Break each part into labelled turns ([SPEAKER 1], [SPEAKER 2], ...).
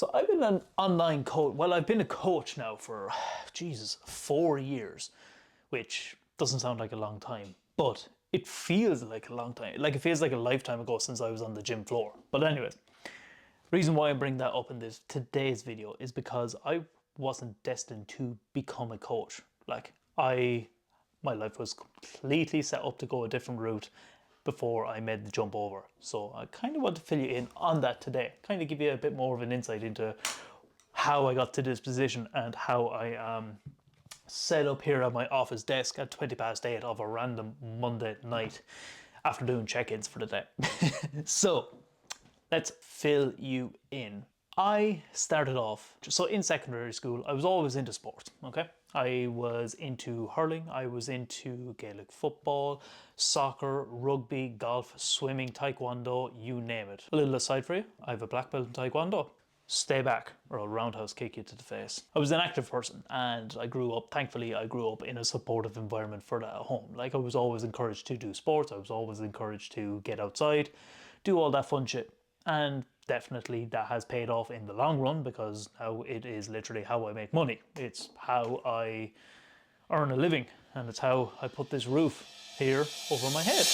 [SPEAKER 1] So I've been an online coach. Well, I've been a coach now for, Jesus, 4 years, which doesn't sound like a long time, but it feels like a long time. Like it feels like a lifetime ago since I was on the gym floor. But anyways, reason why I bring that up in today's video is because I wasn't destined to become a coach. My life was completely set up to go a different route before I made the jump over. So I kind of want to fill you in on that today, kind of give you a bit more of an insight into how I got to this position and how I set up here at my office desk at 8:20 of a random Monday night after doing check-ins for the day. So let's fill you in. I started off, so in secondary school, I was always into sports, okay? I was into hurling, I was into Gaelic football, soccer, rugby, golf, swimming, taekwondo, you name it. A little aside for you, I have a black belt in taekwondo. Stay back or I'll roundhouse kick you to the face. I was an active person and thankfully I grew up in a supportive environment for that at home. Like I was always encouraged to do sports, I was always encouraged to get outside, do all that fun shit. And definitely that has paid off in the long run because now it is literally how I make money. It's how I earn a living and it's how I put this roof here over my head.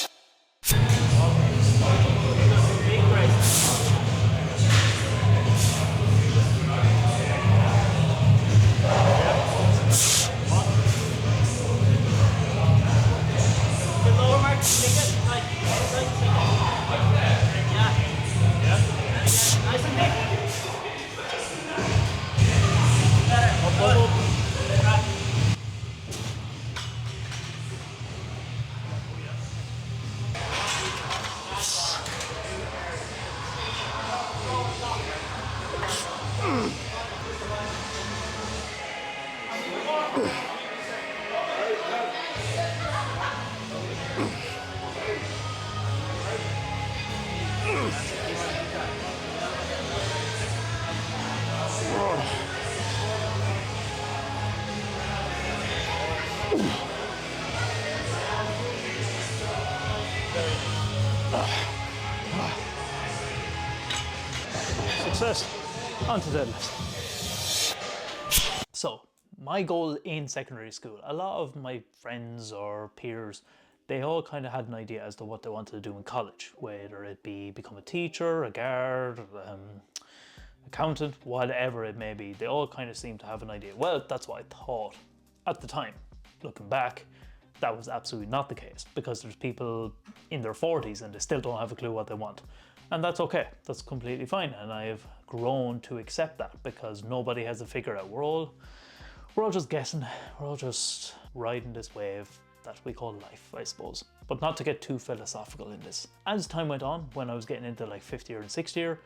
[SPEAKER 1] Success. On to deadlift. So, my goal in secondary school, a lot of my friends or peers, they all kind of had an idea as to what they wanted to do in college, whether it be become a teacher, a guard, accountant, whatever it may be. They all kind of seemed to have an idea. Well, that's what I thought at the time. Looking back, that was absolutely not the case because there's people in their 40s and they still don't have a clue what they want. And that's okay, that's completely fine. And I have grown to accept that because nobody has it figured out. We're all just guessing, we're all just riding this wave that we call life, I suppose. But not to get too philosophical in this. As time went on, when I was getting into like 5th year and 6th year,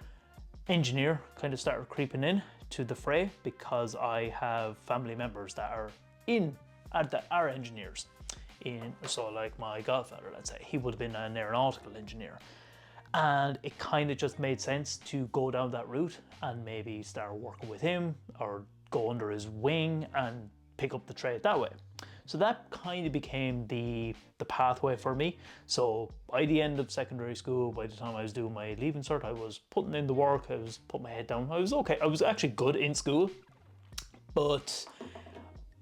[SPEAKER 1] engineer kind of started creeping in to the fray because I have family members that are engineers. So like my godfather, let's say, he would have been an aeronautical engineer. And it kind of just made sense to go down that route and maybe start working with him or go under his wing and pick up the trade that way. So that kind of became the pathway for me. So by the end of secondary school, by the time I was doing my leaving cert, I was putting in the work, I was putting my head down. I was okay, I was actually good in school, but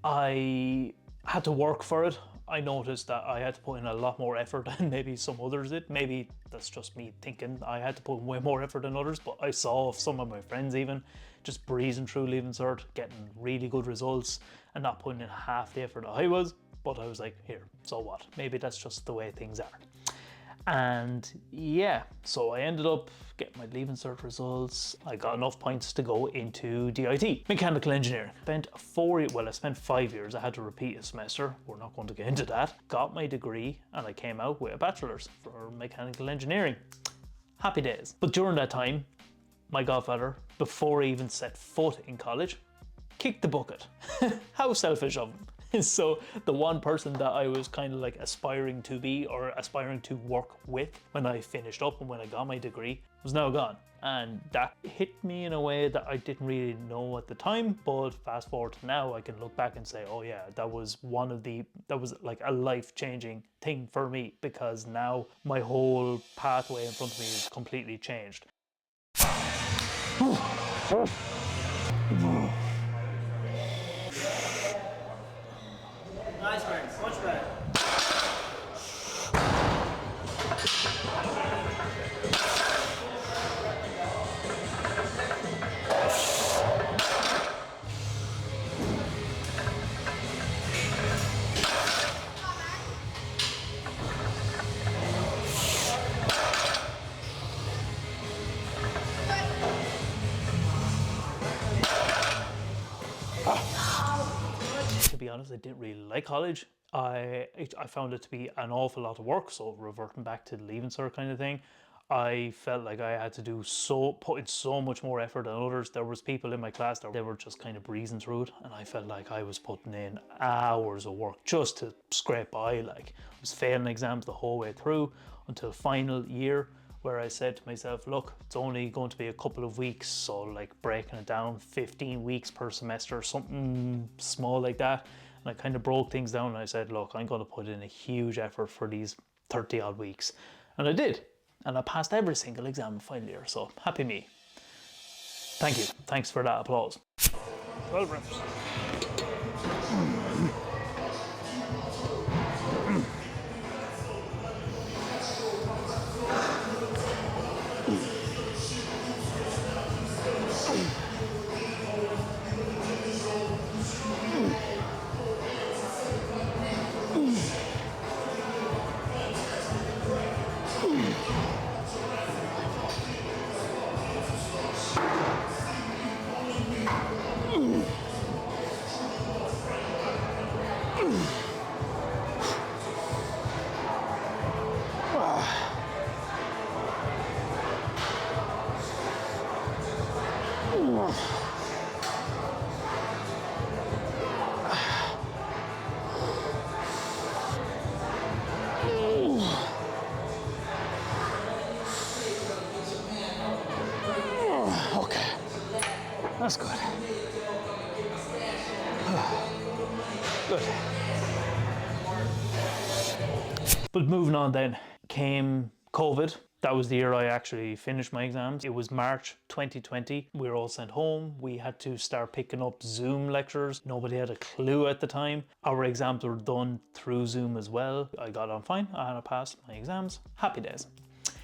[SPEAKER 1] I had to work for it. I noticed that I had to put in a lot more effort than maybe some others did. Maybe that's just me thinking I had to put in way more effort than others, but I saw some of my friends even just breezing through leaving cert, getting really good results and not putting in half the effort that I was. But I was like, here, so what? Maybe that's just the way things are. And yeah, so I ended up getting my leaving cert results. I got enough points to go into DIT, mechanical engineering. I spent 5 years. I had to repeat a semester. We're not going to get into that. Got my degree and I came out with a bachelor's for mechanical engineering. Happy days. But during that time, my godfather, before he even set foot in college, kicked the bucket. How selfish of him. So the one person that I was kind of like aspiring to be or aspiring to work with when I finished up and when I got my degree was now gone. And that hit me in a way that I didn't really know at the time, but fast forward to now, I can look back and say, oh yeah, that was like a life-changing thing for me because now my whole pathway in front of me is completely changed.
[SPEAKER 2] Nice, man. Much better.
[SPEAKER 1] To be honest, I didn't really like college. I found it to be an awful lot of work. So reverting back to the Leaving Cert kind of thing, I felt like I had to put in so much more effort than others. There was people in my class that they were just kind of breezing through it, and I felt like I was putting in hours of work just to scrape by. Like, I was failing exams the whole way through until final year, where I said to myself, look, it's only going to be a couple of weeks, so like breaking it down, 15 weeks per semester, something small like that. And I kind of broke things down and I said, look, I'm going to put in a huge effort for these 30 odd weeks. And I did. And I passed every single exam in final year, so happy me. Thank you. Thanks for that applause. 12 reps. Okay, that's good. Good. But moving on then, came COVID. That was the year I actually finished my exams. It was March 2020. We were all sent home. We had to start picking up Zoom lectures. Nobody had a clue at the time. Our exams were done through Zoom as well. I got on fine and I passed my exams. Happy days.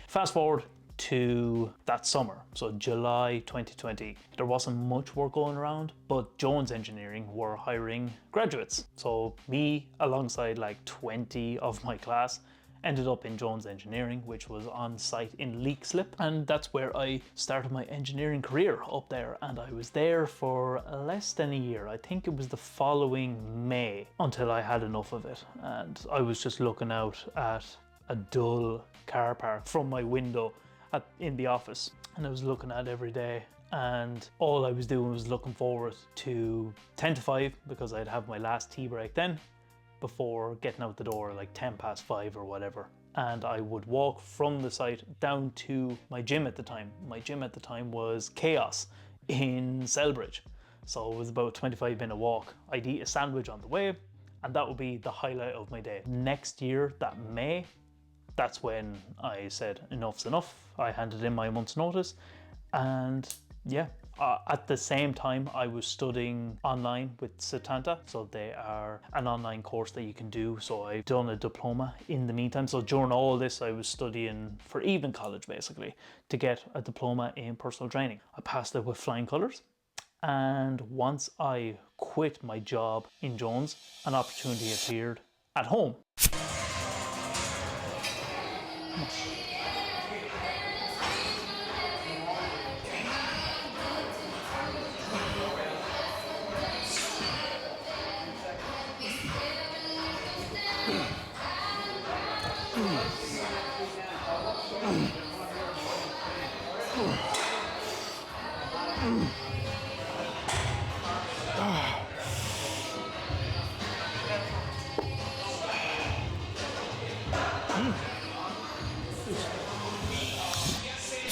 [SPEAKER 1] Fast forward to that summer, so July 2020. There wasn't much work going around, but Jones Engineering were hiring graduates. So me, alongside like 20 of my class, ended up in Jones Engineering, which was on site in Leixlip, and that's where I started my engineering career up there. And I was there for less than a year. I think it was the following May until I had enough of it, and I was just looking out at a dull car park from my window in the office, and I was looking at it every day, and all I was doing was looking forward to 10 to 5 because I'd have my last tea break then, before getting out the door like 10 past 5 or whatever. And I would walk from the site down to my gym at the time. My gym at the time was Chaos in Selbridge, so it was about a 25-minute walk. I'd eat a sandwich on the way, and that would be the highlight of my day. Next year, that May, that's when I said enough's enough. I handed in my month's notice, and yeah, at the same time I was studying online with Setanta. So they are an online course that you can do. So I've done a diploma in the meantime. So during all this, I was studying for evening college basically to get a diploma in personal training. I passed it with flying colours. And once I quit my job in Jones, an opportunity appeared at home.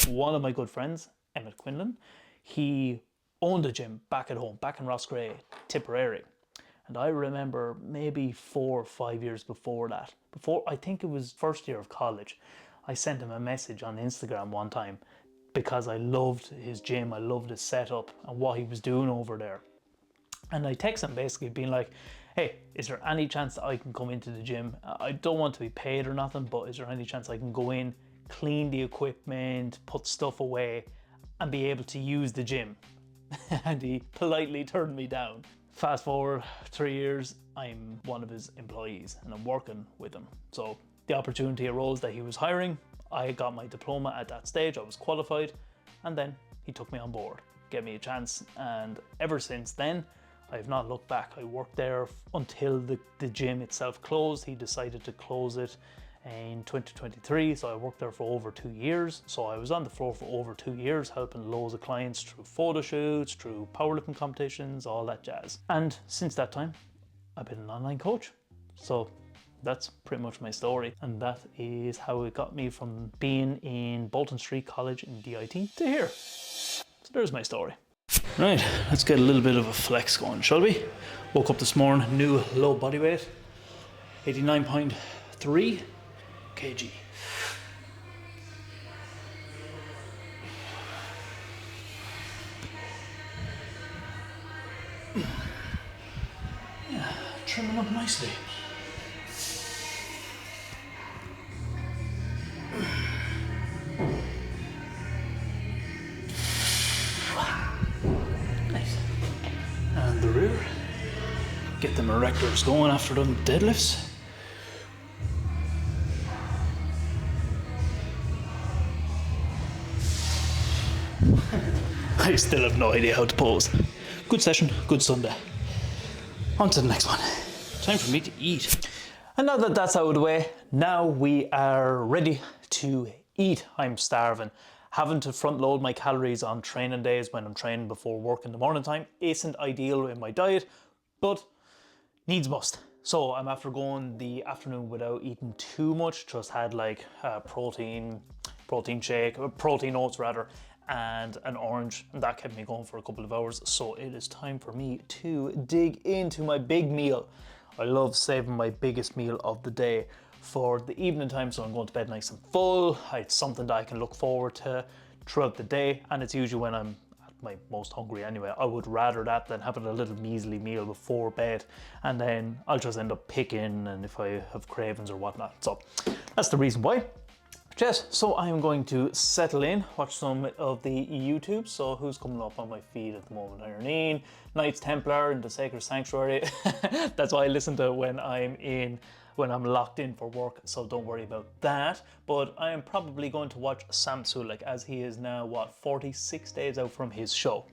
[SPEAKER 1] One of my good friends, Emmett Quinlan, he owned a gym back at home, back in Roscrea, Tipperary. And I remember maybe 4 or 5 years before that, I think it was first year of college, I sent him a message on Instagram one time because I loved his gym, I loved his setup and what he was doing over there. And I text him basically being like, hey, is there any chance that I can come into the gym? I don't want to be paid or nothing, but is there any chance I can go in, clean the equipment, put stuff away, and be able to use the gym? And he politely turned me down. Fast forward 3 years, I'm one of his employees and I'm working with him. So the opportunity arose that he was hiring. I got my diploma at that stage, I was qualified, and then he took me on board, gave me a chance, and ever since then, I have not looked back. I worked there until the gym itself closed. He decided to close it in 2023, so I worked there for over 2 years. So I was on the floor for over 2 years, helping loads of clients through photo shoots, through powerlifting competitions, all that jazz. And since that time, I've been an online coach. So that's pretty much my story. And that is how it got me from being in Bolton Street College in DIT to here. So there's my story. Right, let's get a little bit of a flex going, shall we? Woke up this morning, new low body weight, 89.3 kg. Yeah, trimming up nicely. And the rear, get them erectors going after them deadlifts. I still have no idea how to pose. Good session, good Sunday. On to the next one. Time for me to eat. And now that that's out of the way, now we are ready to eat. I'm starving. Having to front load my calories on training days when I'm training before work in the morning time isn't ideal in my diet, but needs must. So I'm after going the afternoon without eating too much, just had like protein shake, protein oats rather, and an orange, and that kept me going for a couple of hours. So it is time for me to dig into my big meal. I love saving my biggest meal of the day for the evening time, so I'm going to bed nice and full. It's something that I can look forward to throughout the day, and it's usually when I'm at my most hungry anyway. I would rather that than having a little measly meal before bed, and then I'll just end up picking, and if I have cravings or whatnot. So that's the reason why. Yes, so I am going to settle in, watch some of the YouTube. So who's coming up on my feed at the moment? Irene, Knights Templar in the Sacred Sanctuary. That's why I listen to when I'm locked in for work, so don't worry about that. But I am probably going to watch Sam Sulek, as he is now, what, 46 days out from his show.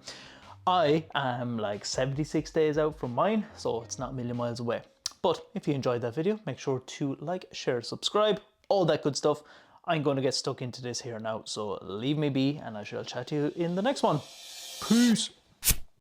[SPEAKER 1] I am like 76 days out from mine, so it's not a million miles away. But if you enjoyed that video, make sure to like, share, subscribe, all that good stuff. I'm going to get stuck into this here now, so leave me be, and I shall chat to you in the next one. Peace.